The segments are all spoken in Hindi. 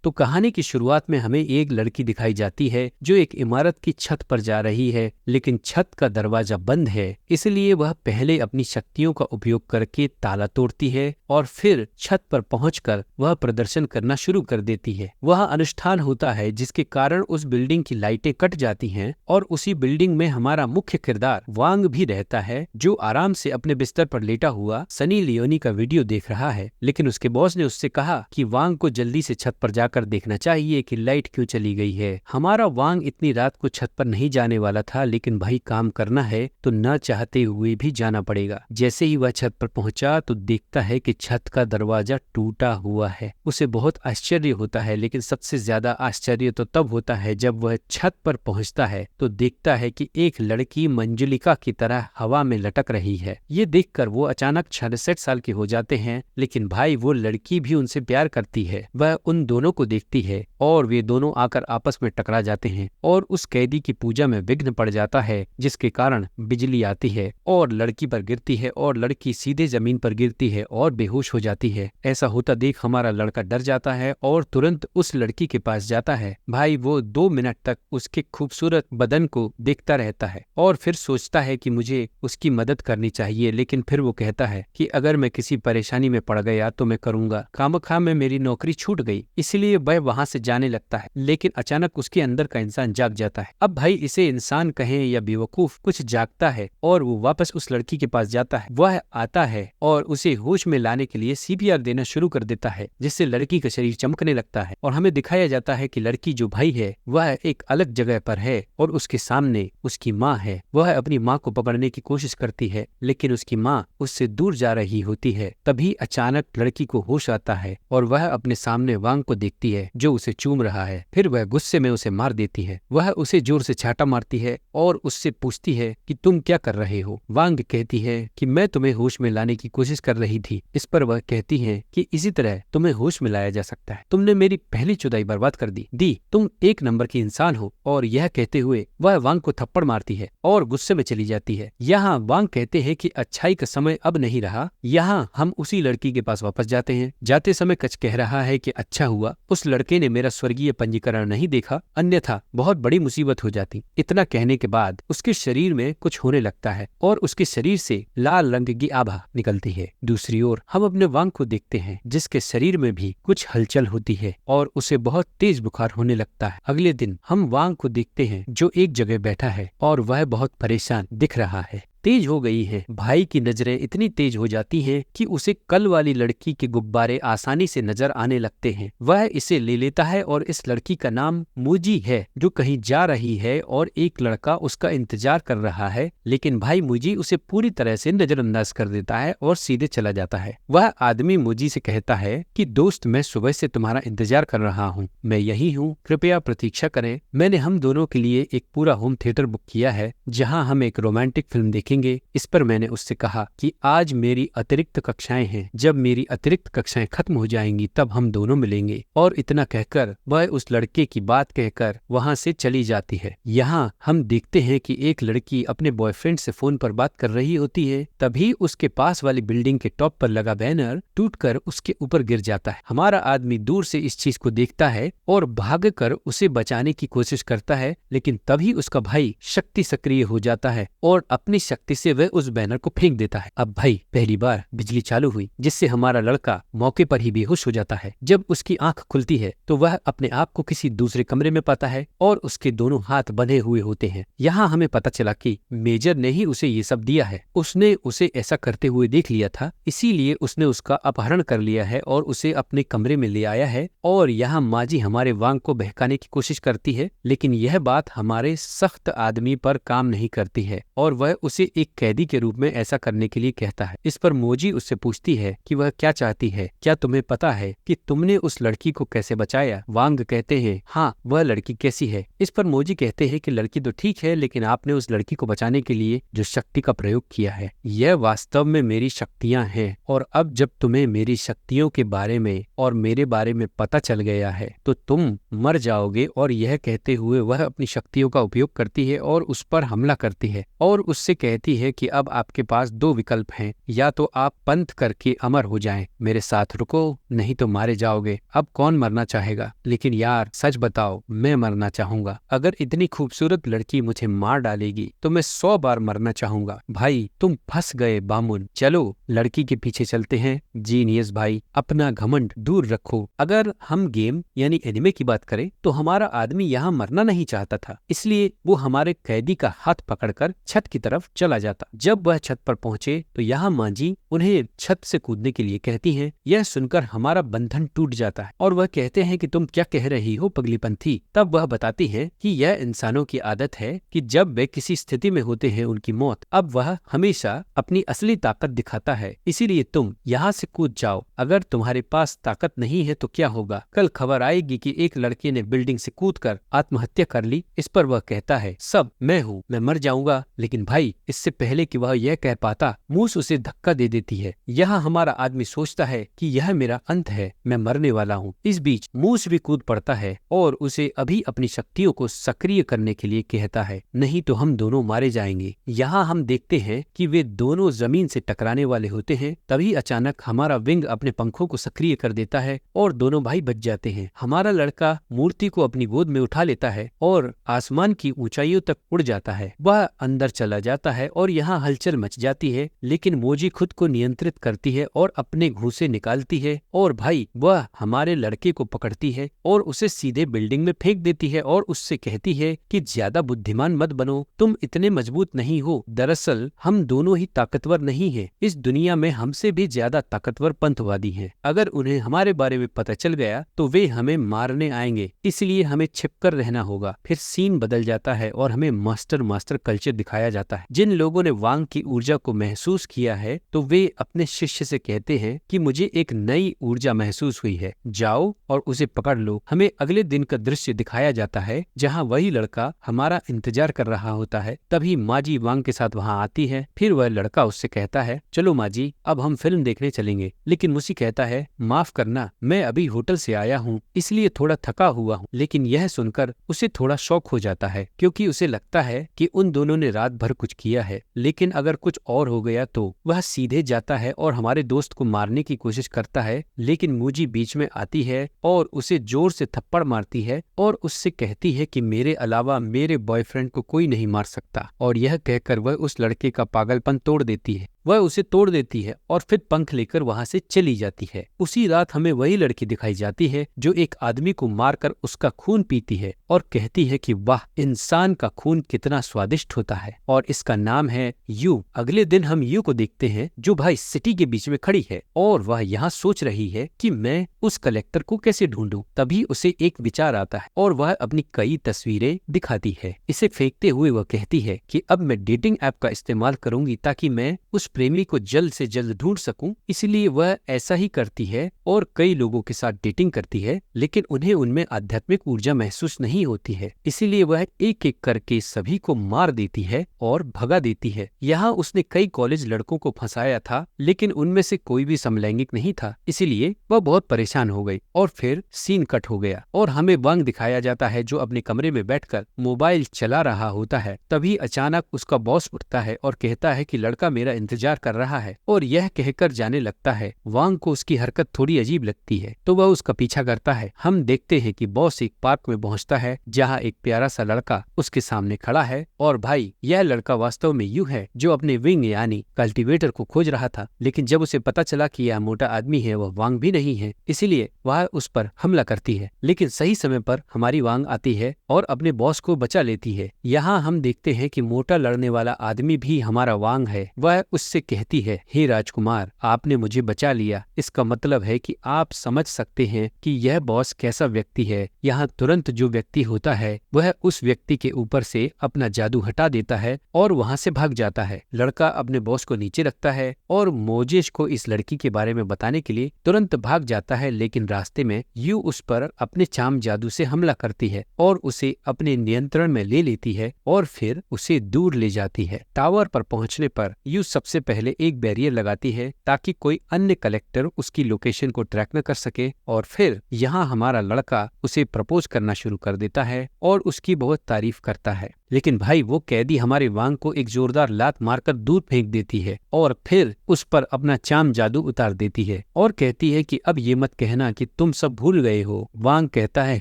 तो कहानी की शुरुआत में हमें एक लड़की दिखाई जाती है जो एक इमारत की छत पर जा रही है, लेकिन छत का दरवाजा बंद है। इसलिए वह पहले अपनी शक्तियों का उपयोग करके ताला तोड़ती है और फिर छत पर पहुंचकर वह प्रदर्शन करना शुरू कर देती है। वह अनुष्ठान होता है जिसके कारण उस बिल्डिंग की लाइटें कट जाती हैं और उसी बिल्डिंग में हमारा मुख्य किरदार वांग भी रहता है, जो आराम से अपने बिस्तर पर लेटा हुआ सनी लियोनी का वीडियो देख रहा है। लेकिन उसके बॉस ने उससे कहा कि वांग को जल्दी से छत पर जाकर देखना चाहिए कि लाइट क्यों चली गई है। हमारा वांग इतनी रात को छत पर नहीं जाने वाला था, लेकिन भाई काम करना है तो न चाहते हुए भी जाना पड़ेगा। जैसे ही वह छत पर पहुंचा तो देखता है कि छत का दरवाजा टूटा हुआ है। उसे बहुत आश्चर्य होता है, लेकिन सबसे ज्यादा आश्चर्य तो तब होता है जब वह छत पर पहुंचता है तो देखता है कि एक लड़की मंजुलिका की तरह हवा में लटक रही है। ये देखकर वो अचानक 66 साल के हो जाते हैं, लेकिन भाई वो लड़की भी उनसे प्यार करती है। वह उन दोनों को देखती है और वे दोनों आकर आपस में टकरा जाते हैं और उस कैदी की पूजा में विघ्न पड़ जाता है, जिसके कारण बिजली आती है और लड़की पर गिरती है और लड़की सीधे जमीन पर गिरती है और बेहोश हो जाती है। ऐसा होता देख हमारा लड़का डर जाता है और तुरंत उस लड़की के पास जाता है। भाई वो 2 मिनट तक उसके खूबसूरत बदन को देखता रहता है और फिर सोचता है कि मुझे उसकी मदद करनी चाहिए, लेकिन फिर वो कहता है कि अगर मैं किसी परेशानी में पड़ गया तो मैं करूंगा। खामखा में मेरी नौकरी छूट गई, इसलिए वह वहां से जाने लगता है। लेकिन अचानक उसके अंदर का इंसान जाग जाता है। अब भाई इसे इंसान कहें या बेवकूफ, कुछ जागता है और वो वापस उस लड़की के पास जाता है। वह आता है और उसे होश में लाने के लिए सीपीआर देना शुरू कर देता है, जिससे लड़की का शरीर चमकने लगता है और हमें दिखाया जाता है कि लड़की जो भाई है वह एक अलग जगह पर है और उसके सामने उसकी माँ है। वह अपनी माँ को पकड़ने की कोशिश करती है, लेकिन उसकी माँ उससे दूर जा रही होती है। तभी अचानक लड़की को होश आता है और वह अपने सामने वांग को देखती है जो उसे चूम रहा है। फिर वह गुस्से में उसे मार देती है। वह उसे जोर से छाटा मारती है और उससे पूछती है कि तुम क्या कर रहे हो। वांग कहती है कि मैं तुम्हें होश में लाने की कोशिश कर रही थी। इस पर वह कहती है कि इसी तरह तुम्हें होश में लाया जा सकता है। तुमने मेरी पहली जुदाई बर्बाद कर दी। तुम एक नंबर की इंसान हो। और यह कहते हुए वह वांग को थप्पड़ मारती है और गुस्से में चली जाती है। यहाँ वांग कहते हैं कि अच्छाई का समय अब नहीं रहा। यहाँ हम उसी लड़की के पास वापस जाते हैं। जाते समय कच कह रहा है कि अच्छा हुआ उस लड़के ने मेरा स्वर्गीय पंजीकरण नहीं देखा, अन्यथा बहुत बड़ी मुसीबत हो जाती। इतना कहने के बाद उसके शरीर में कुछ होने लगता है और उसके शरीर से लाल रंग की आभा निकलती है। दूसरी ओर हम अपने वांग को देखते हैं, जिसके शरीर में भी कुछ हलचल होती है और उसे बहुत तेज बुखार होने लगता है। अगले दिन हम वांग को देखते हैं जो एक जगह बैठा है और वह बहुत परेशान दिख रहा है। तेज हो गई है। भाई की नजरें इतनी तेज हो जाती हैं कि उसे कल वाली लड़की के गुब्बारे आसानी से नजर आने लगते हैं। वह इसे ले लेता है और इस लड़की का नाम मुजी है, जो कहीं जा रही है और एक लड़का उसका इंतजार कर रहा है। लेकिन भाई मुजी उसे पूरी तरह से नजरअंदाज कर देता है और सीधे चला जाता है। वह आदमी मुजी से कहता है कि दोस्त, मैं सुबह से तुम्हारा इंतजार कर रहा हूँ, मैं यही हूँ, कृपया प्रतीक्षा करें। मैंने हम दोनों के लिए एक पूरा होम थिएटर बुक किया है जहाँ हम एक रोमांटिक फिल्म देखेंगे। इस पर मैंने उससे कहा कि आज मेरी अतिरिक्त कक्षाएं हैं, जब मेरी अतिरिक्त कक्षाएं खत्म हो जाएंगी तब हम दोनों मिलेंगे। और इतना कहकर वह उस लड़के की बात कहकर वहां से चली जाती है। यहाँ हम देखते हैं कि एक लड़की अपने बॉयफ्रेंड से फोन पर बात कर रही होती है। तभी उसके पास वाली बिल्डिंग के टॉप पर लगा बैनर टूटकर उसके ऊपर गिर जाता है। हमारा आदमी दूर से इस चीज को देखता है और भागकर उसे बचाने की कोशिश करता है, लेकिन तभी उसका भाई शक्ति सक्रिय हो जाता है और अपनी शक्ति से वह उस बैनर को फेंक देता है। अब भाई पहली बार बिजली चालू हुई, जिससे हमारा लड़का मौके पर ही बेहोश हो जाता है। जब उसकी आंख खुलती है तो वह अपने आप को किसी दूसरे कमरे में पाता है और उसके दोनों हाथ बंधे हुए होते हैं। यहाँ हमें पता चला कि मेजर ने ही उसे ये सब दिया है। उसने उसे ऐसा करते हुए देख लिया था, इसीलिए उसने उसका अपहरण कर लिया है और उसे अपने कमरे में ले आया है। और यहाँ माजी हमारे वांग को बहकाने की कोशिश करती है, लेकिन यह बात हमारे सख्त आदमी पर काम नहीं करती है और वह उसे एक कैदी के रूप में ऐसा करने के लिए कहता है। इस पर मोजी उससे पूछती है कि वह क्या चाहती है। क्या तुम्हें पता है कि तुमने उस लड़की को कैसे बचाया? वांग कहते हैं हाँ, वह लड़की कैसी है? इस पर मोजी कहते हैं कि लड़की तो ठीक है, लेकिन आपने उस लड़की को बचाने के लिए जो शक्ति का प्रयोग किया है, यह वास्तव में मेरी शक्तियां हैं। और अब जब तुम्हें मेरी शक्तियों के बारे में और मेरे बारे में पता चल गया है तो तुम मर जाओगे। और यह कहते हुए वह अपनी शक्तियों का उपयोग करती है और उस पर हमला करती है और उससे कहती कहती है कि अब आपके पास दो विकल्प हैं, या तो आप पंथ करके अमर हो जाएं, मेरे साथ रुको, नहीं तो मारे जाओगे। अब कौन मरना चाहेगा? लेकिन यार सच बताओ, मैं मरना चाहूंगा। अगर इतनी खूबसूरत लड़की मुझे मार डालेगी तो मैं 100 बार मरना चाहूंगा। भाई तुम फंस गए बामुन, चलो लड़की के पीछे चलते हैं। जीनियस भाई, अपना घमंड दूर रखो। अगर हम गेम यानी एनिमे की बात करें तो हमारा आदमी यहाँ मरना नहीं चाहता था, इसलिए वो हमारे कैदी का हाथ पकड़कर छत की तरफ चला जाता। जब वह छत पर पहुंचे तो यहाँ मांझी उन्हें छत से कूदने के लिए कहती हैं। यह सुनकर हमारा बंधन टूट जाता है और वह कहते हैं कि तुम क्या कह रही हो पगलीपंथी। तब वह बताती है कि यह इंसानों की आदत है कि जब वे किसी स्थिति में होते हैं उनकी मौत, अब वह हमेशा अपनी असली ताकत दिखाता है, इसीलिए तुम यहाँ से कूद जाओ। अगर तुम्हारे पास ताकत नहीं है तो क्या होगा? कल खबर आएगी कि एक लड़के ने बिल्डिंग से कूदकर आत्महत्या कर ली। इस पर वह कहता है, सब मैं हूँ, मैं मर जाऊंगा। लेकिन भाई इससे पहले कि वह यह कह पाता, मूस उसे धक्का दे देती है। यहाँ हमारा आदमी सोचता है कि यह मेरा अंत है, मैं मरने वाला हूँ। इस बीच मूस भी कूद पड़ता है और उसे अभी अपनी शक्तियों को सक्रिय करने के लिए कहता है, नहीं तो हम दोनों मारे जाएंगे। यहाँ हम देखते हैं कि वे दोनों जमीन से टकराने वाले होते हैं। तभी अचानक हमारा विंग अपने पंखों को सक्रिय कर देता है और दोनों भाई बच जाते हैं। हमारा लड़का मूर्ति को अपनी गोद में उठा लेता है और आसमान की ऊंचाइयों तक उड़ जाता है। वह अंदर चला जाता है और यहाँ हलचल मच जाती है, लेकिन मोजी खुद को नियंत्रित करती है और अपने घूंसे निकालती है और भाई वह हमारे लड़के को पकड़ती है और उसे सीधे बिल्डिंग में फेंक देती है और उससे कहती है कि ज्यादा बुद्धिमान मत बनो, तुम इतने मजबूत नहीं हो। दरअसल हम दोनों ही ताकतवर नहीं हैं। इस दुनिया में हमसे भी ज्यादा ताकतवर पंथवादी हैं। अगर उन्हें हमारे बारे में पता चल गया तो वे हमें मारने आएंगे, इसलिए हमें छिपकर रहना होगा। फिर सीन बदल जाता है और हमें मास्टर कल्चर दिखाया जाता है। जिन लोगों ने वांग की ऊर्जा को महसूस किया है तो वे अपने शिष्य से कहते हैं कि मुझे एक नई ऊर्जा महसूस हुई है, जाओ और उसे पकड़ लो। हमें अगले दिन का दृश्य दिखाया जाता है जहाँ वही लड़का हमारा इंतजार कर रहा होता है। तभी माजी वांग के साथ वहाँ आती है। फिर वह लड़का उससे कहता है, चलो माजी अब हम फिल्म देखने चलेंगे। लेकिन मुसी कहता है, माफ करना, मैं अभी होटल से आया हूँ, इसलिए थोड़ा थका हुआ हूँ। लेकिन यह सुनकर उसे थोड़ा शौक हो जाता है, क्योंकि उसे लगता है कि उन दोनों ने रात भर कुछ किया है। लेकिन अगर कुछ और हो गया तो वह सीधे जाता है और हमारे दोस्त को मारने की कोशिश करता है। लेकिन मूजी बीच में आती है और उसे जोर से थप्पड़ मारती है और उससे कहती है कि मेरे अलावा मेरे बॉयफ्रेंड को कोई नहीं मार सकता। और यह कहकर वह उस लड़के का पागलपन तोड़ देती है। वह उसे तोड़ देती है और फिर पंख लेकर वहां से चली जाती है। उसी रात हमें वही लड़की दिखाई जाती है जो एक आदमी को मारकर उसका खून पीती है और कहती है कि वाह, इंसान का खून कितना स्वादिष्ट होता है, और इसका नाम है यू। अगले दिन हम यू को देखते हैं जो भाई सिटी के बीच में खड़ी है और वह यहाँ सोच रही है कि मैं उस कलेक्टर को कैसे ढूंढूं। तभी उसे एक विचार आता है और वह अपनी कई तस्वीरें दिखाती है। इसे फेंकते हुए वह कहती है कि अब मैं डेटिंग ऐप का इस्तेमाल करूंगी ताकि मैं उस प्रेमी को जल्द से जल्द ढूंढ सकूं। इसलिए वह ऐसा ही करती है और कई लोगों के साथ डेटिंग करती है, लेकिन उन्हें उनमें आध्यात्मिक ऊर्जा महसूस नहीं होती है। इसीलिए वह एक एक करके सभी को मार देती है और भगा देती है। यहाँ उसने कई कॉलेज लड़कों को फंसाया था, लेकिन उनमें से कोई भी समलैंगिक नहीं था, इसीलिए वह बहुत परेशान हो गई। और फिर सीन कट हो गया और हमें वांग दिखाया जाता है जो अपने कमरे में बैठकर मोबाइल चला रहा होता है। तभी अचानक उसका बॉस उठता है और कहता है कि लड़का मेरा इंतजार कर रहा है, और यह कहकर जाने लगता है। वांग को उसकी हरकत थोड़ी अजीब लगती है तो वह उसका पीछा करता है। हम देखते हैं कि बॉस एक पार्क में पहुंचता है जहां एक प्यारा सा लड़का उसके सामने खड़ा है। और भाई यह लड़का वास्तव में यू है जो अपने विंग यानी कल्टीवेटर को खोज रहा था। लेकिन जब उसे पता चला कि यह मोटा आदमी है, वह वांग भी नहीं है, इसीलिए वह उस पर हमला करती है। लेकिन सही समय पर हमारी वांग आती है और अपने बॉस को बचा लेती है। यहाँ हम देखते हैं कि मोटा लड़ने वाला आदमी भी हमारा वांग है। वह उससे कहती है, हे राजकुमार, आपने मुझे बचा लिया। इसका मतलब है कि आप समझ सकते हैं कि यह बॉस कैसा व्यक्ति है। यहाँ तुरंत जो व्यक्ति होता है वह उस व्यक्ति के ऊपर से अपना जादू हटा देता है और वहाँ से भाग जाता है। लड़का अपने बॉस को नीचे रखता है और मोजेश को इस लड़की के बारे में बताने के लिए तुरंत भाग जाता है। लेकिन रास्ते में यू उस पर अपने चाम जादू से हमला करती है और उसे अपने नियंत्रण में ले लेती है और फिर उसे दूर ले जाती है। टावर पर पहुंचने पर यू सबसे पहले एक बैरियर लगाती है ताकि कोई अन्य कलेक्टर उसकी लोकेशन को ट्रैक न कर सके। और फिर यहाँ हमारा लड़का उसे प्रपोज करना शुरू कर देता है और उसकी बहुत तारीफ करता है। लेकिन भाई वो कैदी हमारे वांग को एक जोरदार लात मारकर दूर फेंक देती है और फिर उस पर अपना चाम जादू उतार देती है और कहती है कि अब ये मत कहना कि तुम सब भूल गए हो। वांग कहता है,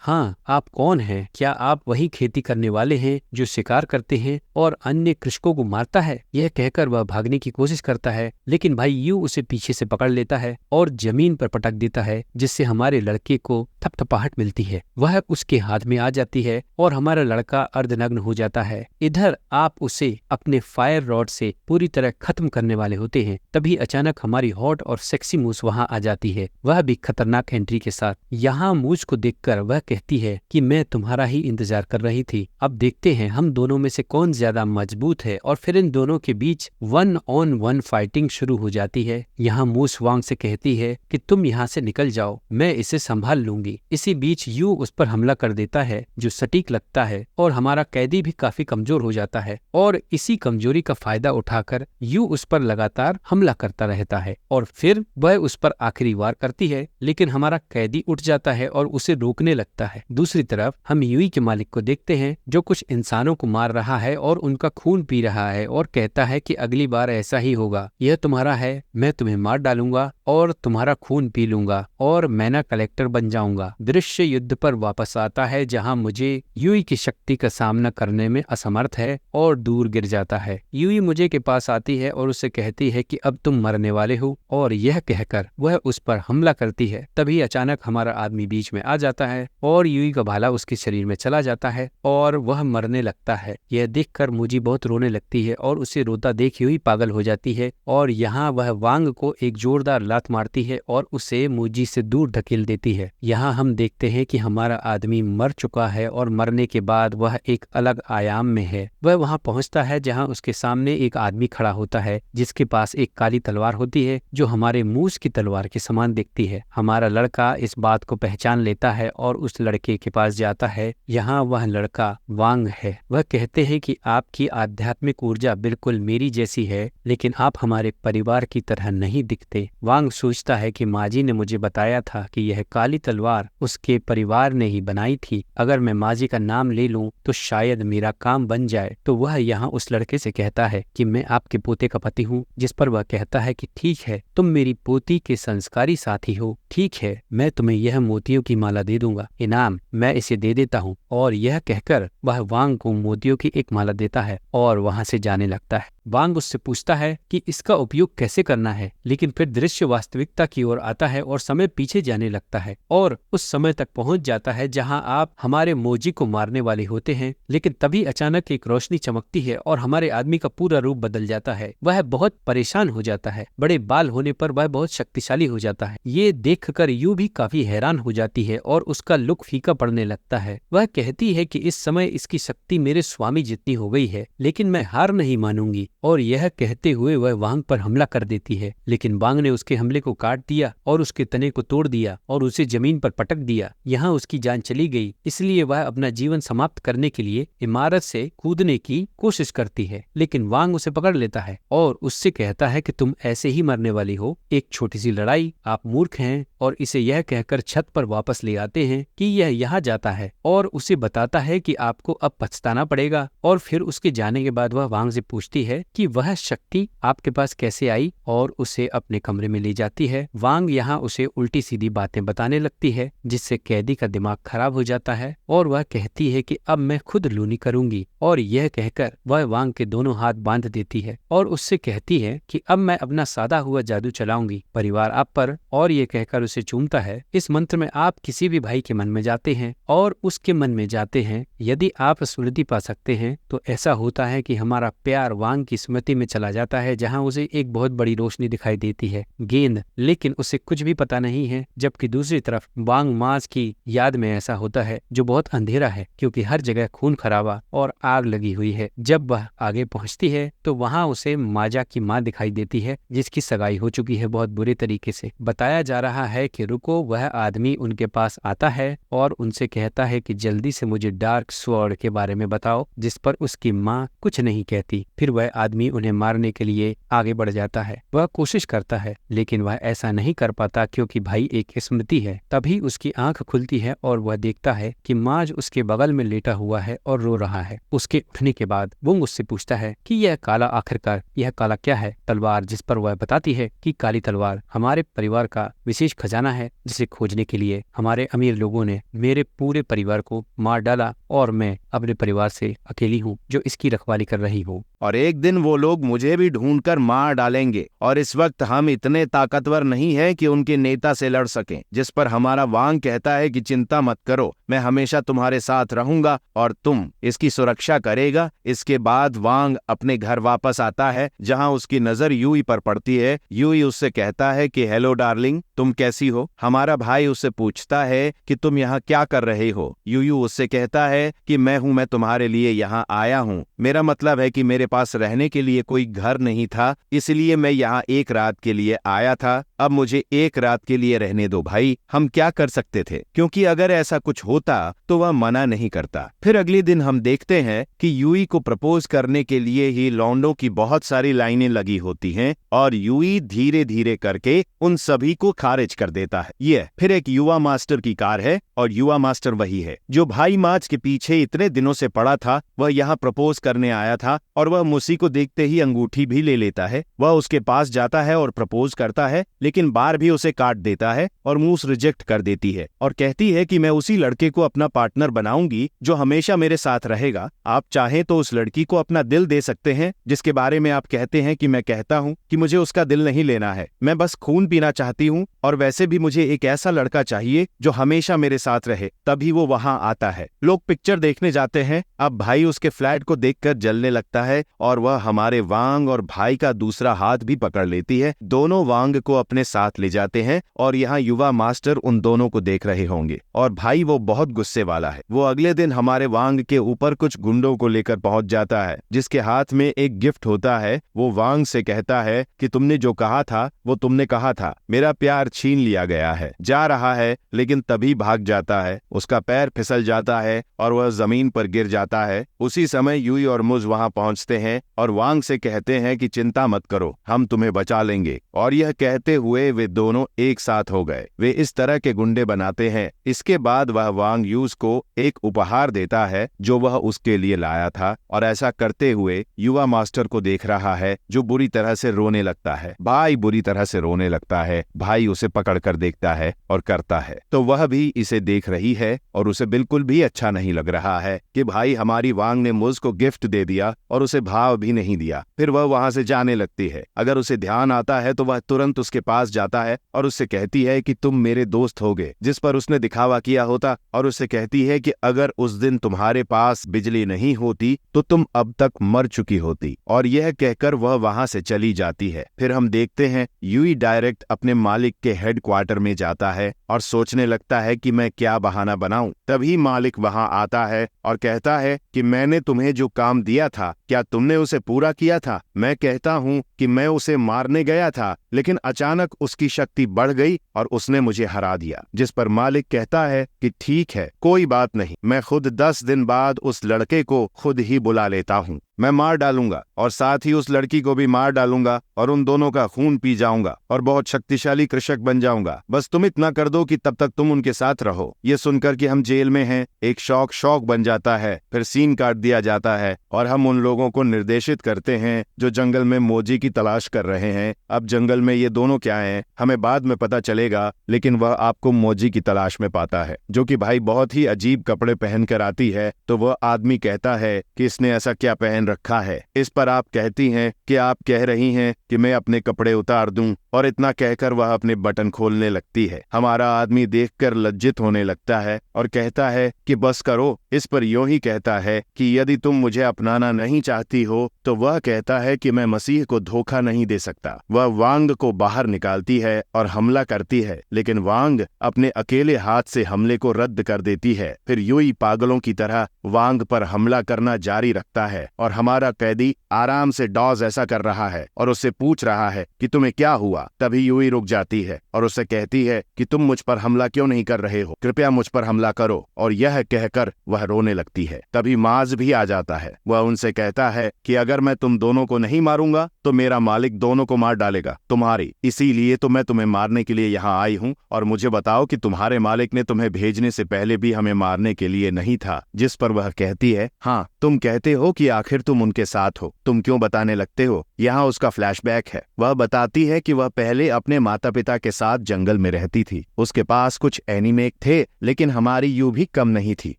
हाँ, आप कौन हैं? क्या आप वही खेती करने वाले हैं जो शिकार करते हैं और अन्य कृषकों को मारता है? यह कहकर वह भागने की कोशिश करता है, लेकिन भाई यू उसे पीछे से पकड़ लेता है और जमीन पर पटक देता है, जिससे हमारे लड़के को थपथपाहट मिलती है। वह उसके हाथ में आ जाती है और हमारा लड़का अर्धनग्न हो जाता है। इधर आप उसे अपने फायर रॉड से पूरी तरह खत्म करने वाले होते हैं, तभी अचानक हमारी हॉट और सेक्सी मूस वहां आ जाती है, वह भी खतरनाक एंट्री के साथ। यहाँ मूस को देखकर वह कहती है कि मैं तुम्हारा ही इंतजार कर रही थी। अब देखते हैं हम दोनों में से कौन ज्यादा मजबूत है। और फिर इन दोनों के बीच 1-on-1 फाइटिंग शुरू हो जाती है। यहाँ मूस वांग से कहती है कि तुम यहाँ से निकल जाओ, मैं इसे संभाल लूंगी। इसी बीच यू उस पर हमला कर देता है जो सटीक लगता है और हमारा कैदी भी काफी कमजोर हो जाता है और इसी कमजोरी का फायदा उठाकर यू उस पर लगातार हमला करता रहता है और फिर वह उस पर आखिरी वार करती है, लेकिन हमारा कैदी उठ जाता है और उसे रोकने लगता है। दूसरी तरफ हम यूई के मालिक को देखते हैं जो कुछ इंसानों को मार रहा है और उनका खून पी रहा है और कहता है कि अगली बार ऐसा ही होगा, यह तुम्हारा है, मैं तुम्हें मार डालूंगा और तुम्हारा खून पी लूंगा और मैना कलेक्टर बन जाऊंगा। दृश्य युद्ध पर वापस आता है जहां मुझे यूई की शक्ति का सामना करने में असमर्थ है और दूर गिर जाता है। यूई मुझे के पास आती है और उससे कहती है कि अब तुम मरने वाले हो और यह कहकर वह उस पर हमला करती है। तभी अचानक हमारा आदमी बीच में आ जाता है और यूई का भाला उसके शरीर में चला जाता है और वह मरने लगता है। यह देखकर मुझे बहुत रोने लगती है और उसे रोता देख यूई पागल हो जाती है और यहाँ वह वांग को एक जोरदार लात मारती है और उसे मूजी से दूर धकेल देती है। यहाँ हम देखते हैं कि हमारा आदमी मर चुका है और मरने के बाद वह एक अलग आयाम में है। वह वहाँ पहुँचता है जहाँ उसके सामने एक आदमी खड़ा होता है जिसके पास एक काली तलवार होती है जो हमारे मूस की तलवार के समान दिखती है। हमारा लड़का इस बात को पहचान लेता है और उस लड़के के पास जाता है। यहाँ वह लड़का वांग है। वह कहते हैं कि आपकी आध्यात्मिक ऊर्जा बिल्कुल मेरी जैसी है, लेकिन आप हमारे परिवार की तरह नहीं दिखते। वांग सोचता है कि माजी ने मुझे बताया था कि यह काली तलवार उसके परिवार ने ही बनाई थी। अगर मैं माजी का नाम ले लूं तो शायद मेरा काम बन जाए। तो वह यहाँ उस लड़के से कहता है कि मैं आपके पोते का पति हूँ, जिस पर वह कहता है कि ठीक है, तुम मेरी पोती के संस्कारी साथी हो, ठीक है, मैं तुम्हें यह मोतियों की माला दे दूंगा, इनाम मैं इसे दे देता हूँ। और यह कहकर वह वांग को मोतियों की एक माला देता है और वहां से जाने लगता है। वांग उससे पूछता है कि इसका उपयोग कैसे करना है, लेकिन फिर दृश्य वास्तविकता की ओर आता है और समय पीछे जाने लगता है और उस समय तक पहुंच जाता है जहां आप हमारे मोजी को मारने वाले होते हैं। लेकिन तभी अचानक एक रोशनी चमकती है और हमारे आदमी का पूरा रूप बदल जाता है। वह बहुत परेशान हो जाता है, बड़े बाल होने पर वह बहुत शक्तिशाली हो जाता है। ये देखकर यू भी काफी हैरान हो जाती है और उसका लुक फीका पड़ने लगता है। वह कहती है कि इस समय इसकी शक्ति मेरे स्वामी जितनी हो गई है, लेकिन मैं हार नहीं मानूंगी। और यह कहते हुए वह वांग पर हमला कर देती है, लेकिन वांग ने उसके हमले को काट दिया और उसके तने को तोड़ दिया और उसे जमीन पर पटक दिया। यहाँ उसकी जान चली गई, इसलिए वह अपना जीवन समाप्त करने के लिए इमारत से कूदने की कोशिश करती है, लेकिन वांग उसे पकड़ लेता है और उससे कहता है कि तुम ऐसे ही मरने वाली हो, एक छोटी सी लड़ाई, आप मूर्ख हैं। और इसे यह कहकर छत पर वापस ले आते हैं कि यह यहाँ जाता है और उसे बताता है कि आपको अब पछताना पड़ेगा। और फिर उसके जाने के बाद वह वांग से पूछती है कि वह शक्ति आपके पास कैसे आई और उसे अपने कमरे में ले जाती है। वांग यहाँ उसे उल्टी सीधी बातें बताने लगती है जिससे कैदी का दिमाग खराब हो जाता है और वह कहती है कि अब मैं खुद लूनी करूंगी। और यह कहकर वह वांग के दोनों हाथ बांध देती है और उससे कहती है कि अब मैं अपना सादा हुआ जादू चलाऊंगी परिवार आप पर। और ये कहकर उसे चूमता है। इस मंत्र में आप किसी भी भाई के मन में जाते हैं और उसके मन में जाते हैं। यदि आप स्मृति पा सकते हैं तो ऐसा होता है कि हमारा प्यार वांग की स्मृति में चला जाता है जहां उसे एक बहुत बड़ी रोशनी दिखाई देती है, गेंद, लेकिन उसे कुछ भी पता नहीं है। जबकि दूसरी तरफ वांग माज की याद में ऐसा होता है जो बहुत अंधेरा है क्योंकि हर जगह खून खराबा और आग लगी हुई है। जब वह आगे पहुंचती है तो वहां उसे माजा की माँ दिखाई देती है जिसकी सगाई हो चुकी है बहुत बुरे तरीके से। बताया जा रहा है कि रुको, वह आदमी उनके पास आता है और उनसे कहता है कि जल्दी से मुझे डार्क स्वॉर्ड के बारे में बताओ, जिस पर उसकी माँ कुछ नहीं कहती। फिर वह आदमी उन्हें मारने के लिए आगे बढ़ जाता है। वह कोशिश करता है लेकिन वह ऐसा नहीं कर पाता क्योंकि भाई एक स्मृति है। तभी उसकी आंख खुलती है और वह देखता है कि माज उसके बगल में लेटा हुआ है और रो रहा है। उसके उठने के बाद वुंग उससे पूछता है कि यह काला आखिरकार यह काला क्या है। तलवार जिस पर वह बताती है कि काली तलवार हमारे परिवार का विशेष खजाना है जिसे खोजने के लिए हमारे अमीर लोगों ने मेरे पूरे परिवार को मार डाला और मैं अपने परिवार से अकेली हूँ जो इसकी रखवाली कर रही हूँ। और एक दिन वो लोग मुझे भी ढूंढकर मार डालेंगे और इस वक्त हम इतने ताकतवर नहीं है कि उनके नेता से लड़ सकें। जिस पर हमारा वांग कहता है कि चिंता मत करो, मैं हमेशा तुम्हारे साथ रहूंगा और तुम इसकी सुरक्षा करेगा। इसके बाद वांग अपने घर वापस आता है जहां उसकी नजर यूई पर पड़ती है। यूई उससे कहता है कि हेलो डार्लिंग, तुम कैसी हो। हमारा भाई उससे पूछता है कि तुम यहाँ क्या कर रहे हो। यूयू उससे कहता है कि मैं तुम्हारे लिए यहाँ आया हूँ। मेरा मतलब है कि मेरे पास रहने के लिए कोई घर नहीं था, इसलिए मैं यहाँ एक रात के लिए आया था। अब मुझे एक रात के लिए रहने दो भाई। हम क्या कर सकते थे, क्योंकि अगर ऐसा कुछ होता तो वह मना नहीं करता। फिर अगले दिन हम देखते हैं कि यूई को प्रपोज करने के लिए ही लौंडों की बहुत सारी लाइनें लगी होती हैं और यूई धीरे धीरे करके उन सभी को खारिज कर देता है। यह फिर एक युवा मास्टर की कार है और युवा मास्टर वही है जो भाई माच के पीछे इतने दिनों से पड़ा था। वह यहाँ प्रपोज करने आया था और वह मुसी को देखते ही अंगूठी भी ले लेता है। वह उसके पास जाता है और प्रपोज करता है, लेकिन बार भी उसे काट देता है और मूस रिजेक्ट कर देती है और कहती है कि मैं उसी लड़के को अपना पार्टनर बनाऊंगी जो हमेशा मेरे साथ रहेगा। आप चाहें तो उस लड़की को अपना दिल दे सकते हैं जिसके बारे में आप कहते हैं कि मैं कहता हूं कि मुझे उसका दिल नहीं लेना है, मैं बस खून पीना चाहती हूं और वैसे भी मुझे एक ऐसा लड़का चाहिए जो हमेशा मेरे साथ रहे। तभी वो वहां आता है। लोग पिक्चर देखने जाते हैं। अब भाई उसके फ्लैट को देखकर जलने लगता है और वह हमारे वांग और भाई का दूसरा हाथ भी पकड़ लेती है। दोनों वांग को अपने साथ ले जाते हैं और यहाँ युवा मास्टर उन दोनों को देख रहे होंगे और भाई वो बहुत गुस्से वाला है। वो अगले दिन हमारे वांग के ऊपर कुछ गुंडों को लेकर पहुंच जाता है जिसके हाथ में एक गिफ्ट होता है। वो वांग से कहता है कि तुमने जो कहा था वो तुमने कहा था, मेरा प्यार छीन लिया गया है। जा रहा है लेकिन तभी भाग जाता है। उसका पैर फिसल जाता है और वह जमीन पर गिर जाता है। उसी समय यूई और मुझ वहां पहुंचते हैं और वांग से कहते हैं कि चिंता मत करो, हम तुम्हें बचा लेंगे। और यह कहते हुए वे दोनों एक साथ हो गए। वे इस तरह के गुंडे बनाते हैं। इसके बाद वह वांग यूज को एक उपहार देता है जो वह उसके लिए लाया था और ऐसा करते हुए युवा मास्टर को देख रहा है जो बुरी तरह से रोने लगता है। भाई बुरी तरह से रोने लगता है। भाई उसे पकड़कर देखता है और करता है तो वह भी इसे देख रही है और उसे बिल्कुल भी अच्छा नहीं लग रहा है कि भाई हमारी वांग ने मुझ को गिफ्ट दे दिया और उसे भाव भी नहीं दिया। फिर वह वहां से जाने लगती है। अगर उसे ध्यान आता है तो वह तुरंत उसके पास जाता है और उससे कहती है कि तुम मेरे दोस्त होगे, जिस पर उसने दिखावा किया होता, और उससे कहती है कि अगर उस दिन तुम्हारे पास बिजली नहीं होती तो तुम अब तक मर चुकी होती। और यह कहकर वह वहां से चली जाती है। फिर हम देखते हैं यूई डायरेक्ट अपने मालिक के हेडक्वार्टर में जाता है और सोचने लगता है कि मैं क्या बहाना बनाऊं। तभी मालिक वहां आता है और कहता है कि मैंने तुम्हें जो काम दिया था क्या तुमने उसे पूरा किया था। मैं कहता हूं कि मैं उसे मारने गया था लेकिन अचानक उसकी शक्ति बढ़ गई और उसने मुझे हरा दिया। जिस पर मालिक कहता है कि ठीक है, कोई बात नहीं, मैं खुद 10 दिन बाद उस लड़के को खुद ही बुला लेता हूँ। मैं मार डालूंगा और साथ ही उस लड़की को भी मार डालूंगा और उन दोनों का खून पी जाऊंगा और बहुत शक्तिशाली कृषक बन जाऊंगा। बस तुम इतना कर दो कि तब तक तुम उनके साथ रहो। ये सुनकर कि हम जेल में हैं, एक शौक बन जाता है। फिर सीन काट दिया जाता है और हम उन लोगों को निर्देशित करते हैं जो जंगल में मोजी की तलाश कर रहे हैं। अब जंगल में ये दोनों क्या हैं हमें बाद में पता चलेगा, लेकिन वह आपको मोजी की तलाश में पाता है जो कि भाई बहुत ही अजीब कपड़े पहनकर आती है। तो वह आदमी कहता है कि इसने ऐसा क्या पहन रखा है। इस पर आप कहती हैं कि आप कह रही हैं कि मैं अपने कपड़े उतार दूं, और इतना कहकर वह अपने बटन खोलने लगती है। हमारा आदमी देखकर लज्जित होने लगता है और कहता है कि बस करो। इस पर यूं ही कहता है कि यदि तुम मुझे अपनाना नहीं चाहती हो तो वह कहता है कि मैं मसीह को धोखा नहीं दे सकता। वह वांग को बाहर निकालती है और हमला करती है, लेकिन वांग अपने अकेले हाथ से हमले को रद्द कर देती है। फिर यूई पागलों की तरह वांग पर हमला करना जारी रखता है और हमारा कैदी आराम से डॉज ऐसा कर रहा है और उससे पूछ रहा है कि तुम्हें क्या हुआ। तभी यूई रुक जाती है और उससे कहती है कि तुम मुझ पर हमला क्यों नहीं कर रहे हो, कृपया मुझ पर हमला करो। और यह कहकर वह रोने लगती है। तभी माज भी आ जाता है। वह उनसे कहता है कि अगर मैं तुम दोनों को नहीं मारूंगा तो तो मेरा मालिक दोनों को मार डालेगा, तुम्हारी। इसीलिए तो मैं तुम्हें मारने के लिए यहाँ आई हूँ। और मुझे बताओ कि तुम्हारे मालिक ने तुम्हें भेजने से पहले भी हमें मारने के लिए नहीं था। जिस पर वह कहती है, हाँ तुम कहते हो कि आखिर तुम उनके साथ हो, तुम क्यों बताने लगते हो। यहाँ उसका फ्लैशबैक है। वह बताती है कि वह पहले अपने माता पिता के साथ जंगल में रहती थी। उसके पास कुछ एनीमेक थे, लेकिन हमारी यूं भी कम नहीं थी।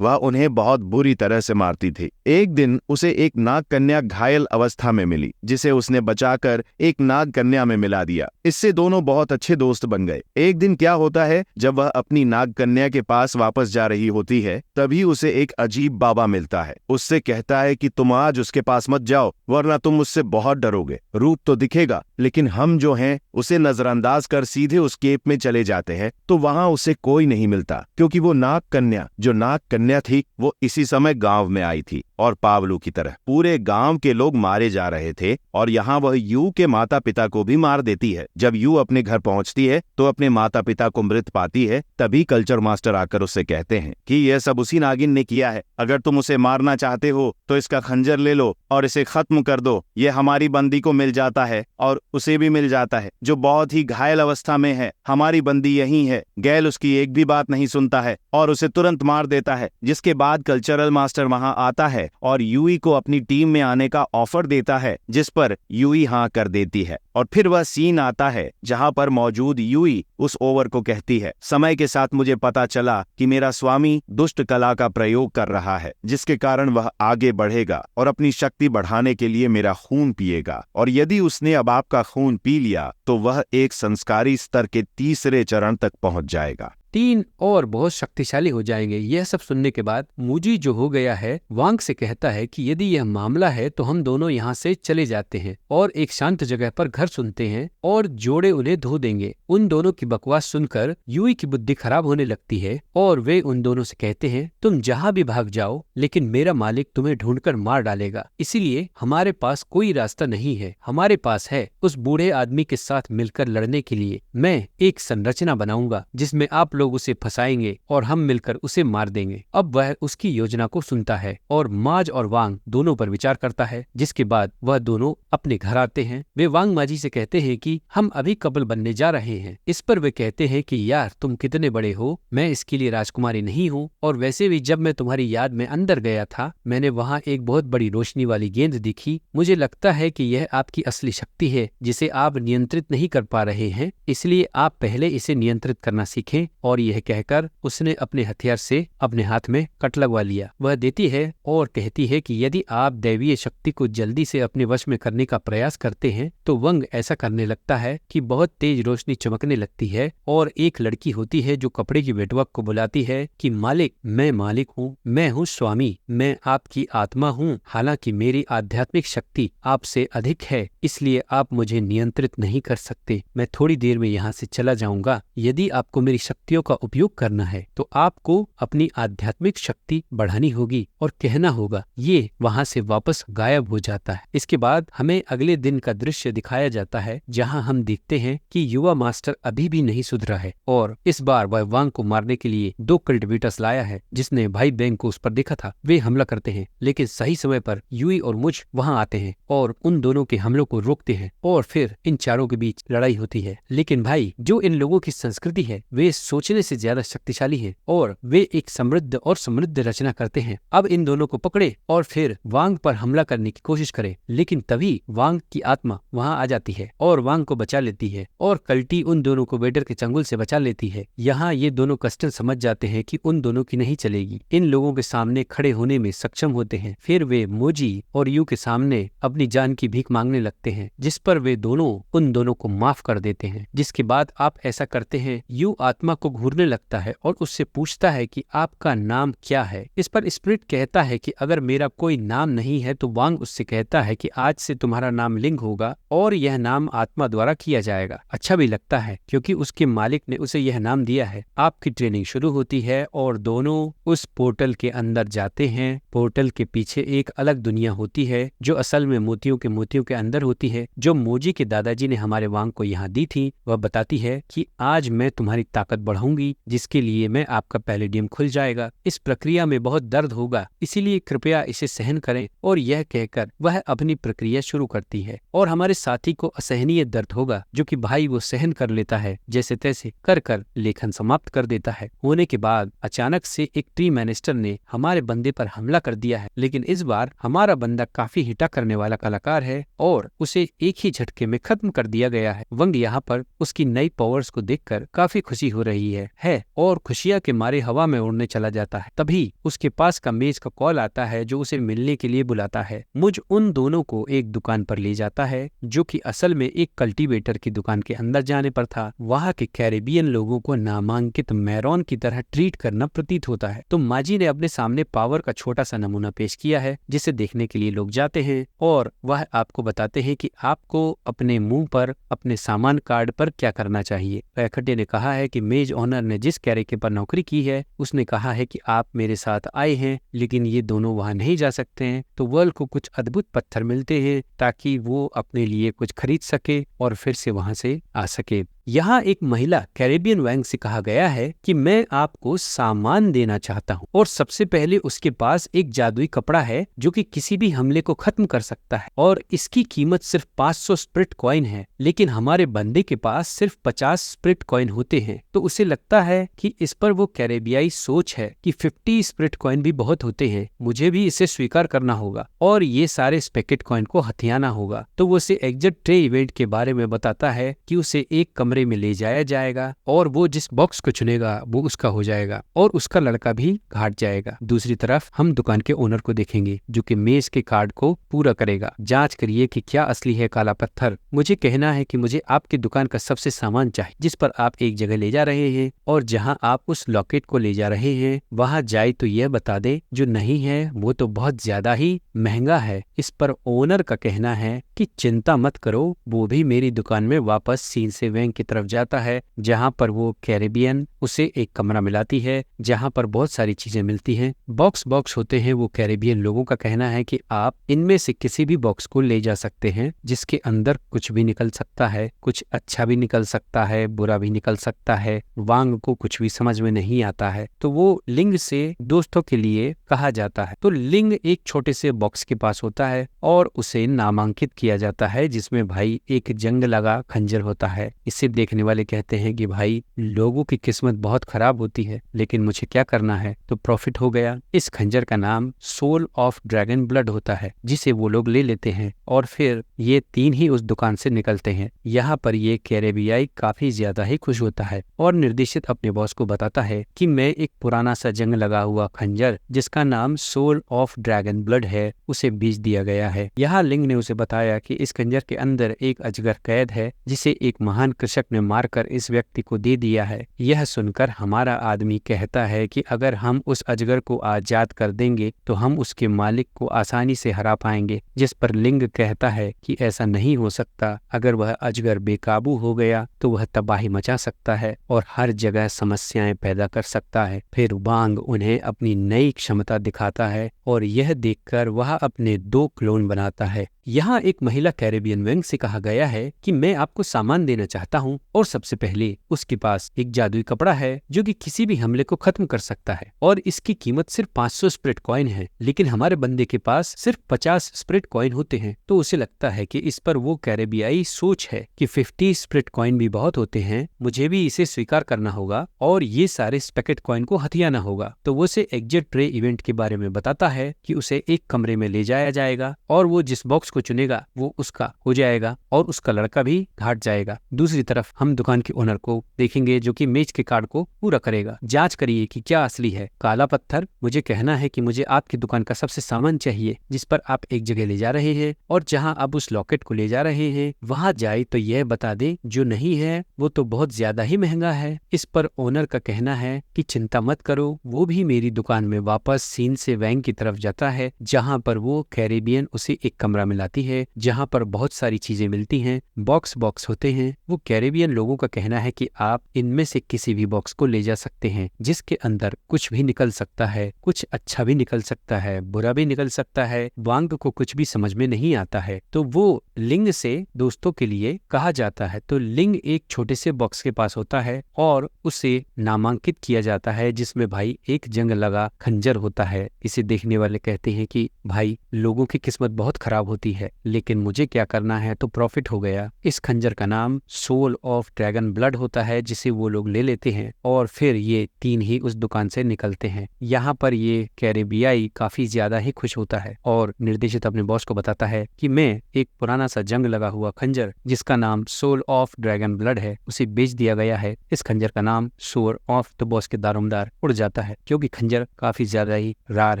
वह उन्हें बहुत बुरी तरह से मारती थी। एक दिन उसे एक नाग कन्या घायल अवस्था में मिली, जिसे उसने बचाकर एक नाग कन्या में मिला दिया। इससे दोनों बहुत अच्छे दोस्त बन गए। एक दिन क्या होता है, जब वह अपनी नाग कन्या के पास वापस जा रही होती है, तभी उसे एक अजीब बाबा मिलता है। उससे कहता है कि तुम आज उसके पास मत जाओ, वरना तुम मुझसे बहुत डरोगे। रूप तो दिखेगा, लेकिन हम जो हैं उसे नजरअंदाज कर सीधे उस केप में चले जाते हैं, तो वहां उसे कोई नहीं मिलता, क्योंकि वो नाग कन्या थी, वो इसी समय गांव में आई थी। और पावलू की तरह पूरे गांव के लोग मारे जा रहे थे, और यहाँ वह यू के माता पिता को भी मार देती है। जब यू अपने घर पहुंचती है तो अपने माता पिता को मृत पाती है। तभी कल्चर मास्टर आकर उससे कहते हैं कि यह सब उसी नागिन ने किया है। अगर तुम उसे मारना चाहते हो तो इसका खंजर ले लो और इसे खत्म कर दो। ये हमारी बंदी को मिल जाता है और उसे भी मिल जाता है, जो बहुत ही घायल अवस्था में है। हमारी बंदी यही है। गैल उसकी एक भी बात नहीं सुनता है और उसे तुरंत मार देता है। जिसके बाद कल्चरल मास्टर वहां आता है और यूई को अपनी टीम में आने का ऑफर देता है, जिस पर यूई हाँ कर देती है। और फिर वह सीन आता है जहां पर मौजूद यूई उस ओवर को कहती है, समय के साथ मुझे पता चला कि मेरा स्वामी दुष्ट कला का प्रयोग कर रहा है, जिसके कारण वह आगे बढ़ेगा और अपनी शक्ति बढ़ाने के लिए मेरा खून पिएगा। और यदि उसने अब आपका खून पी लिया तो वह एक संस्कारी स्तर के तीसरे चरण तक पहुंच जाएगा। 3 और बहुत शक्तिशाली हो जाएंगे। यह सब सुनने के बाद मूजी जो हो गया है, वांग से कहता है कि यदि यह मामला है तो हम दोनों यहाँ से चले जाते हैं और एक शांत जगह पर घर सुनते हैं और जोड़े उन्हें धो देंगे। उन दोनों की बकवास सुनकर यूई की बुद्धि खराब होने लगती है और वे उन दोनों से कहते हैं, तुम जहाँ भी भाग जाओ, लेकिन मेरा मालिक तुम्हें ढूंढकर मार डालेगा। इसीलिए हमारे पास कोई रास्ता नहीं है। हमारे पास है उस बूढ़े आदमी के साथ मिलकर लड़ने के लिए। मैं एक संरचना बनाऊंगा जिसमें आप लोग उसे फंसाएंगे और हम मिलकर उसे मार देंगे। अब वह उसकी योजना को सुनता है और माज और वांग दोनों पर विचार करता है, जिसके बाद वह दोनों अपने घर आते हैं। वे वांग माजी से कहते हैं कि हम अभी कपल बनने जा रहे हैं। इस पर वे कहते हैं कि यार तुम कितने बड़े हो, मैं इसके लिए राजकुमारी नहीं हूँ। और वैसे भी जब मैं तुम्हारी याद में अंदर गया था, मैंने वहाँ एक बहुत बड़ी रोशनी वाली गेंद दिखी। मुझे लगता है कि यह आपकी असली शक्ति है जिसे आप नियंत्रित नहीं कर पा रहे हैं, इसलिए आप पहले इसे नियंत्रित करना सीखें। और यह कहकर उसने अपने हथियार से अपने हाथ में कट लगवा लिया। वह देती है और कहती है कि यदि आप दैवीय शक्ति को जल्दी से अपने वश में करने का प्रयास करते हैं तो वंग ऐसा करने लगता है कि बहुत तेज रोशनी चमकने लगती है और एक लड़की होती है जो कपड़े की वेटवर्क को बुलाती है कि मालिक, मैं मालिक हूँ, मैं हूँ स्वामी, मैं आपकी आत्मा हूँ। हालांकि मेरी आध्यात्मिक शक्ति आपसे अधिक है, इसलिए आप मुझे नियंत्रित नहीं कर सकते। मैं थोड़ी देर में यहाँ से चला जाऊंगा। यदि आपको मेरी शक्तियों का उपयोग करना है तो आपको अपनी आध्यात्मिक शक्ति बढ़ानी होगी और कहना होगा। ये वहां से वापस गायब हो जाता है। इसके बाद हमें अगले दिन का दृश्य दिखाया जाता है, जहां हम देखते हैं कि युवा मास्टर अभी भी नहीं सुधरा है और इस बार वह वांग को मारने के लिए 2 कल्टिवेटर्स लाया है, जिसने भाई बेंग को उस पर देखा था। वे हमला करते हैं, लेकिन सही समय पर यूई और मुझ वहां आते हैं और उन दोनों के हमलों को रोकते हैं और फिर इन चारों के बीच लड़ाई होती है। लेकिन भाई, जो इन लोगों की संस्कृति है वे सोचने से ज्यादा शक्तिशाली हैं और वे एक समृद्ध रचना करते हैं। अब इन दोनों को पकड़े और फिर वांग पर हमला करने की कोशिश करे, लेकिन तभी वांग की आत्मा वहां आ जाती है और वांग को बचा लेती है और कल्टी उन दोनों को वेडर के चंगुल से बचा लेती है। यहाँ ये दोनों कस्टल समझ जाते हैं कि उन दोनों की नहीं चलेगी, इन लोगों के सामने खड़े होने में सक्षम होते हैं। फिर वे मोजी और यू के सामने अपनी जान की भीख मांगने लगते हैं, जिस पर वे दोनों उन दोनों को माफ कर देते हैं। जिसके बाद आप ऐसा करते हैं, यू आत्मा को घूरने लगता है और उससे पूछता है कि आपका नाम क्या है। इस पर स्पिरिट कहता है कि अगर मेरा कोई नाम नहीं है तो वांग उससे कहता है कि आज से तुम्हारा नाम लिंग होगा और यह नाम आत्मा द्वारा किया जाएगा। अच्छा भी लगता है क्योंकि उसके मालिक ने उसे यह नाम दिया है। आपकी ट्रेनिंग शुरू होती है और दोनों उस पोर्टल के अंदर जाते हैं। पोर्टल के पीछे एक अलग दुनिया होती है जो असल में मोतियों के अंदर होती है, जो मोजी के दादाजी ने हमारे वांग को यहाँ दी थी। वह बताती है कि आज मैं तुम्हारी ताकत बढ़ाऊंगा बढ़ाऊंगी, जिसके लिए मैं आपका पैलेडियम खुल जाएगा। इस प्रक्रिया में बहुत दर्द होगा, इसीलिए कृपया इसे सहन करें। और यह कहकर वह अपनी प्रक्रिया शुरू करती है और हमारे साथी को असहनीय दर्द होगा, जो कि भाई वो सहन कर लेता है। जैसे तैसे कर कर लेखन समाप्त कर देता है। होने के बाद अचानक से एक ट्री मिनिस्टर ने हमारे बंदे पर हमला कर दिया है, लेकिन इस बार हमारा बंदा काफी हिटा करने वाला कलाकार है और उसे एक ही झटके में खत्म कर दिया गया है। वंग यहाँ पर उसकी नई पावर्स को देखकर काफी खुशी हो रही है और खुशियां के मारे हवा में उड़ने चला जाता है। तभी उसके पास का मेज का कॉल आता है, जो उसे मिलने के लिए बुलाता है। मुझ उन दोनों को एक दुकान पर ले जाता है, जो कि असल में एक कल्टीवेटर की दुकान के अंदर जाने पर था। वहाँ के कैरेबियन लोगों को नामांकित मैरोन की तरह ट्रीट करना प्रतीत होता है। तो माजी ने अपने सामने पावर का छोटा सा नमूना पेश किया है, जिसे देखने के लिए लोग जाते हैं और वह आपको बताते हैं कि आपको अपने मुंह पर अपने सामान कार्ड पर क्या करना चाहिए। पैखटे ने कहा है कि मेज ऑनर ने जिस कैरेके पर नौकरी की है, उसने कहा है कि आप मेरे साथ आए हैं, लेकिन ये दोनों वहां नहीं जा सकते हैं। तो वर्ल्ड को कुछ अद्भुत पत्थर मिलते हैं ताकि वो अपने लिए कुछ खरीद सके और फिर से वहां से आ सके। यहाँ एक महिला कैरेबियन वैंग से कहा गया है कि मैं आपको सामान देना चाहता हूँ, और सबसे पहले उसके पास एक जादुई कपड़ा है जो कि किसी भी हमले को खत्म कर सकता है, और इसकी कीमत सिर्फ 500 स्प्रिट कॉइन है। लेकिन हमारे बंदे के पास सिर्फ 50 स्प्रिट कॉइन होते हैं। तो उसे लगता है कि इस पर वो कैरेबियाई सोच है कि 50 स्प्रिट कॉइन भी बहुत होते हैं, मुझे भी इसे स्वीकार करना होगा और ये सारे स्पेकेट कॉइन को हथियाना होगा। तो वो उसे एग्जिट ट्रे इवेंट के बारे में बताता है कि उसे एक कमरे में ले जाया जाएगा और वो जिस बॉक्स को चुनेगा वो उसका हो जाएगा और उसका लड़का भी घाट जाएगा। दूसरी तरफ हम दुकान के ओनर को देखेंगे, जो कि मेज के कार्ड को पूरा करेगा। जांच करिए कि क्या असली है काला पत्थर। मुझे कहना है कि मुझे आपकी दुकान का सबसे सामान चाहिए, जिस पर आप एक जगह ले जा रहे हैं, और जहां आप उस लॉकेट को ले जा रहे हैं वहां जाए तो यह बता दे, जो नहीं है वो तो बहुत ज्यादा ही महंगा है। इस पर ओनर का कहना है कि चिंता मत करो, वो भी मेरी दुकान में वापस सीन से वैंग की तरफ जाता है, जहां पर वो कैरेबियन उसे एक कमरा मिलाती है जहां पर बहुत सारी चीजें मिलती हैं। बॉक्स होते हैं। वो कैरेबियन लोगों का कहना है कि आप इनमें से किसी भी बॉक्स को ले जा सकते हैं, जिसके अंदर कुछ भी निकल सकता है, कुछ अच्छा भी निकल सकता है, बुरा भी निकल सकता है। वांग को कुछ भी समझ में नहीं आता है, तो वो लिंग से दोस्तों के लिए कहा जाता है। तो लिंग एक छोटे से बॉक्स के पास होता है और उसे नामांकित किया जाता है, जिसमें भाई एक जंग लगा खंजर होता है। इसे देखने वाले कहते हैं कि भाई लोगों की किस्मत बहुत खराब होती है, लेकिन मुझे क्या करना है, तो प्रॉफिट हो गया। इस खंजर का नाम सोल ऑफ ड्रैगन ब्लड होता है, जिसे वो लोग ले लेते हैं और फिर ये तीन ही उस दुकान से निकलते हैं। यहाँ पर ये कैरेबियाई काफी ज्यादा ही खुश होता है और निर्देशित अपने बॉस को बताता है कि मैं एक पुराना सा जंग लगा हुआ खंजर, जिसका नाम सोल ऑफ ड्रैगन ब्लड है, उसे बेच दिया गया है। यहाँ लिंग ने उसे बताया कि इस खंजर के अंदर एक अजगर कैद है, जिसे एक महान कृषक ने मारकर इस व्यक्ति को दे दिया है। यह सुनकर हमारा आदमी कहता है कि अगर हम उस अजगर को आजाद कर देंगे तो हम उसके मालिक को आसानी से हरा पाएंगे, जिस पर लिंग कहता है कि ऐसा नहीं हो सकता। अगर वह अजगर बेकाबू हो गया तो वह तबाही मचा सकता है और हर जगह समस्याएं पैदा कर सकता है। फिर वांग उन्हें अपनी नई क्षमता दिखाता है और यह देखकर वह अपने 2 क्लोन बनाता है। यहाँ एक महिला कैरेबियन वैंग से कहा गया है कि मैं आपको सामान देना चाहता हूँ, और सबसे पहले उसके पास एक जादुई कपड़ा है जो कि किसी भी हमले को खत्म कर सकता है, और इसकी कीमत सिर्फ 500 स्प्रिट कॉइन है। लेकिन हमारे बंदे के पास सिर्फ 50 स्प्रिट कॉइन होते हैं। तो उसे लगता है कि इस पर वो कैरेबियाई सोच है कि 50 स्प्रिट कॉइन भी बहुत होते हैं, मुझे भी इसे स्वीकार करना होगा और ये सारे स्पेकेट कॉइन को हथियाना होगा। तो वो उसे एग्जिट ट्रे इवेंट के बारे में बताता है कि उसे एक कमरे में ले जाया जाएगा और वो जिस बॉक्स को चुनेगा वो उसका हो जाएगा और उसका लड़का भी घाट जाएगा। दूसरी तरफ हम दुकान के ओनर को देखेंगे, जो कि मेज के कार्ड को पूरा करेगा। जांच करिए कि क्या असली है काला पत्थर। मुझे कहना है कि मुझे आपकी दुकान का सबसे सामान चाहिए, जिस पर आप एक जगह ले जा रहे हैं, और जहां आप उस लॉकेट को ले जा रहे हैं वहां जाए तो यह बता दे, जो नहीं है वो तो बहुत ज्यादा ही महंगा है। इस पर ओनर का कहना है कि चिंता मत करो, वो भी मेरी दुकान में वापस सीन से वैंग की तरफ जाता है, जहाँ पर वो कैरेबियन उसे एक कमरा में लाती है जहाँ पर बहुत सारी चीजें मिलती हैं, बॉक्स होते हैं। वो कैरेबियन लोगों का कहना है कि आप इनमें से किसी भी बॉक्स को ले जा सकते हैं, जिसके अंदर कुछ भी निकल सकता है, कुछ अच्छा भी निकल सकता है, बुरा भी निकल सकता है। वांग को कुछ भी समझ में नहीं आता है, तो वो लिंग से दोस्तों के लिए कहा जाता है। तो लिंग एक छोटे से बॉक्स के पास होता है और उसे नामांकित किया जाता है, जिसमें भाई एक जंग लगा खंजर होता है। इसे देखने वाले कहते हैं कि भाई लोगों की किस्मत बहुत खराब होती है, लेकिन मुझे क्या करना है, तो प्रॉफिट हो गया। इस खंजर का नाम सोल ऑफ ड्रैगन ब्लड होता है, जिसे वो लोग ले लेते हैं और फिर ये 3 ही उस दुकान से निकलते हैं। यहाँ पर ये कैरेबियाई काफी ज्यादा ही खुश होता है और निर्देशित अपने बॉस को बताता है कि मैं एक पुराना सा जंग लगा हुआ खंजर जिसका नाम सोल ऑफ ड्रैगन ब्लड है, उसे बेच दिया गया है। इस खंजर का नाम सोर ऑफ। तो बॉस के दारोमदार उड़ जाता है, क्योंकि खंजर काफी ज्यादा ही रार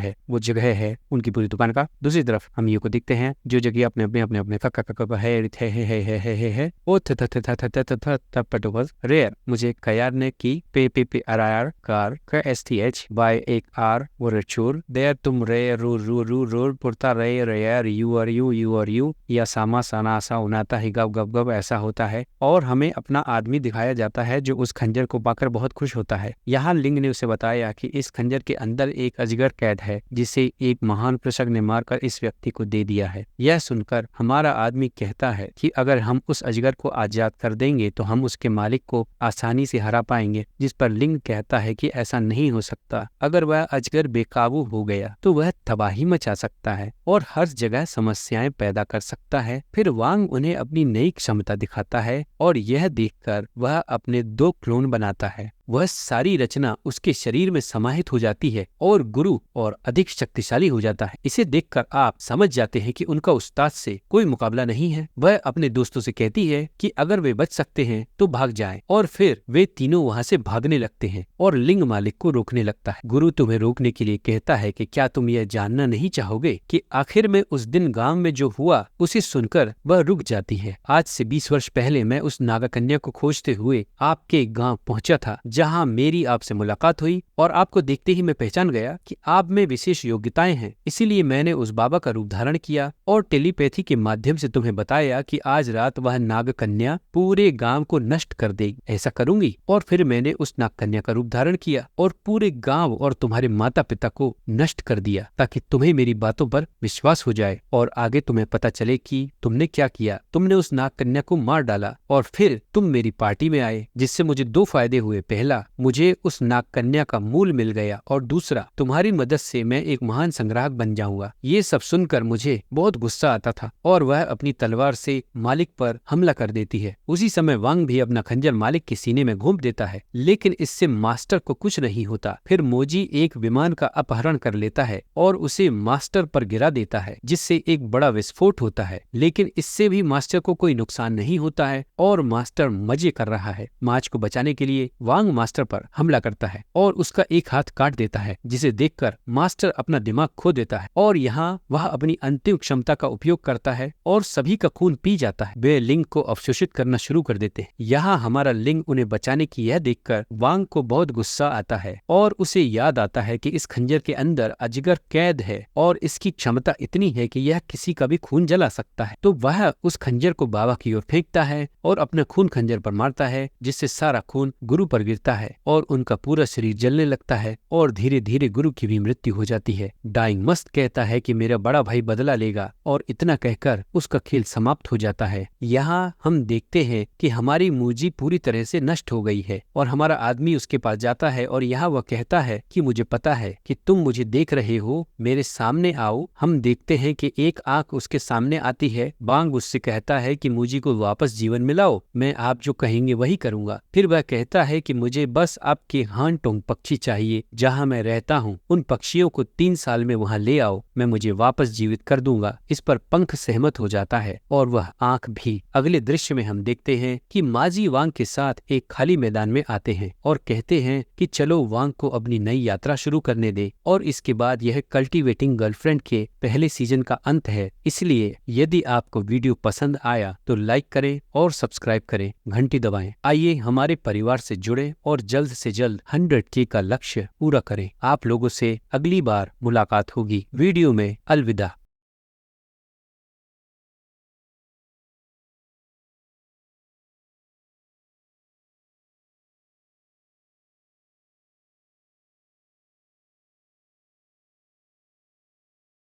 है। वो जगह है उनकी पूरी दुकान का। दूसरी तरफ हम ये को देखते हैं, जो जगह अपने रेयर मुझे कयार ने की पे अरायर कार का STH बाय एक आर वो रचूर देर तुम रे रू रू रू रू पुरता रे रेयर यू आर यू या सामा साना सा उनाता ही गब गब गब ऐसा होता है। और हमें अपना आदमी दिखाया जाता है जो उस खंजर को पाकर बहुत खुश होता है। यहाँ लिंग ने उसे बताया कि इस खंजर के अंदर एक अजगर कैद है, जिसे एक महान कृषक ने मारकर इस व्यक्ति को दे दिया है। यह सुनकर हमारा आदमी कहता है कि अगर हम उस अजगर को आजाद कर देंगे तो हम उसके मालिक को आसानी से हरा पाएंगे। जिस पर लिंग कहता है कि ऐसा नहीं हो सकता। अगर वह अजगर बेकाबू हो गया तो वह तबाही मचा सकता है और हर जगह समस्याएं पैदा कर सकता है। फिर वांग उन्हें अपनी नई क्षमता दिखाता है और यह देखकर वह अपने 2 क्लोन बनाता है। वह सारी रचना उसके शरीर में समाहित हो जाती है और गुरु और अधिक शक्तिशाली हो जाता है। इसे देखकर आप समझ जाते हैं कि उनका उस्ताद से कोई मुकाबला नहीं है। वह अपने दोस्तों से कहती है कि अगर वे बच सकते हैं तो भाग जाएं, और फिर वे तीनों वहां से भागने लगते हैं और लिंग मालिक को रोकने लगता है। गुरु तुम्हें रोकने के लिए कहता है कि क्या तुम यह जानना नहीं चाहोगे कि आखिर में उस दिन गांव में जो हुआ उसे सुनकर वह रुक जाती है। आज से 20 वर्ष पहले मैं उस नागा कन्या को खोजते हुए आपके गांव पहुंचा था, जहां मेरी आपसे मुलाकात हुई और आपको देखते ही मैं पहचान गया कि आप में विशेष योग्यताएं हैं। इसीलिए मैंने उस बाबा का रूप धारण किया और टेलीपैथी के माध्यम से तुम्हें बताया कि आज रात वह नाग कन्या पूरे गांव को नष्ट कर देगी। ऐसा करूंगी। और फिर मैंने उस नाग कन्या का रूप धारण किया और पूरे गांव और तुम्हारे माता पिता को नष्ट कर दिया, ताकि तुम्हें मेरी बातों पर विश्वास हो जाए और आगे तुम्हें पता चले कि तुमने क्या किया। तुमने उस नाग कन्या को मार डाला और फिर तुम मेरी पार्टी में आए, जिससे मुझे 2 फायदे हुए। पहला, मुझे उस नाग कन्या का मूल मिल गया और दूसरा, तुम्हारी मदद से मैं एक महान संग्राहक बन जाऊंगा। ये सब सुनकर मुझे बहुत गुस्सा आता था और वह अपनी तलवार से मालिक पर हमला कर देती है। उसी समय वांग भी अपना खंजर मालिक के सीने में घोंप देता है, लेकिन इससे मास्टर को कुछ नहीं होता। फिर मोजी एक विमान का अपहरण कर लेता है और उसे मास्टर पर गिरा देता है, जिससे एक बड़ा विस्फोट होता है। लेकिन इससे भी मास्टर को कोई नुकसान नहीं होता है और मास्टर मजे कर रहा है। माच को बचाने के लिए वांग मास्टर पर हमला करता है और उसका एक हाथ काट देता है, जिसे देखकर मास्टर अपना दिमाग खो देता है और यहाँ वह अपनी अंतिम क्षमता का उपयोग करता है और सभी का खून पी जाता है। वे लिंग को अवशोषित करना शुरू कर देते हैं। यहाँ हमारा लिंग उन्हें बचाने की यह देखकर वांग को बहुत गुस्सा आता है और उसे याद आता है कि इस खंजर के अंदर अजगर कैद है और इसकी क्षमता इतनी है कि यह किसी का भी खून जला सकता है। तो वह उस खंजर को बाबा की ओर फेंकता है और अपना खून खंजर पर मारता है, जिससे सारा खून गुरु पर गिरता है और उनका पूरा शरीर जलने लगता है और धीरे धीरे गुरु की भी मृत्यु हो जाती है। डाइंग मस्त कहता है कि मेरा बड़ा भाई बदला लेगा और इतना कहकर उसका खेल समाप्त हो जाता है। यहाँ हम देखते हैं कि हमारी मूजी पूरी तरह से नष्ट हो गई है और हमारा आदमी उसके पास जाता है और यहाँ वह कहता है कि मुझे पता है कि तुम मुझे देख रहे हो, मेरे सामने आओ। हम देखते हैं कि एक आंख उसके सामने आती है। वांग उससे कहता है कि मूजी को वापस जीवन मिलाओ, मैं आप जो कहेंगे वही करूंगा। फिर वह कहता है कि मुझे बस आपके हान टोंग पक्षी चाहिए जहाँ मैं रहता हूँ। उन पक्षियों को 3 साल में वहाँ ले आओ, मैं मुझे वापस जीवित कर दूंगा। इस पर पंख सहमत हो जाता है और वह आंख भी। अगले दृश्य में हम देखते हैं कि माजी वांग के साथ एक खाली मैदान में आते हैं और कहते हैं कि चलो वांग को अपनी नई यात्रा शुरू करने दे। और इसके बाद यह कल्टीवेटिंग गर्लफ्रेंड के पहले सीजन का अंत है। इसलिए यदि आपको वीडियो पसंद आया तो लाइक करें और सब्सक्राइब करें, घंटी दबाएं। आइए हमारे परिवार से जुड़े। और जल्द से जल्द 100K का लक्ष्य पूरा करें। आप लोगों से अगली बार मुलाकात होगी। वीडियो में अलविदा।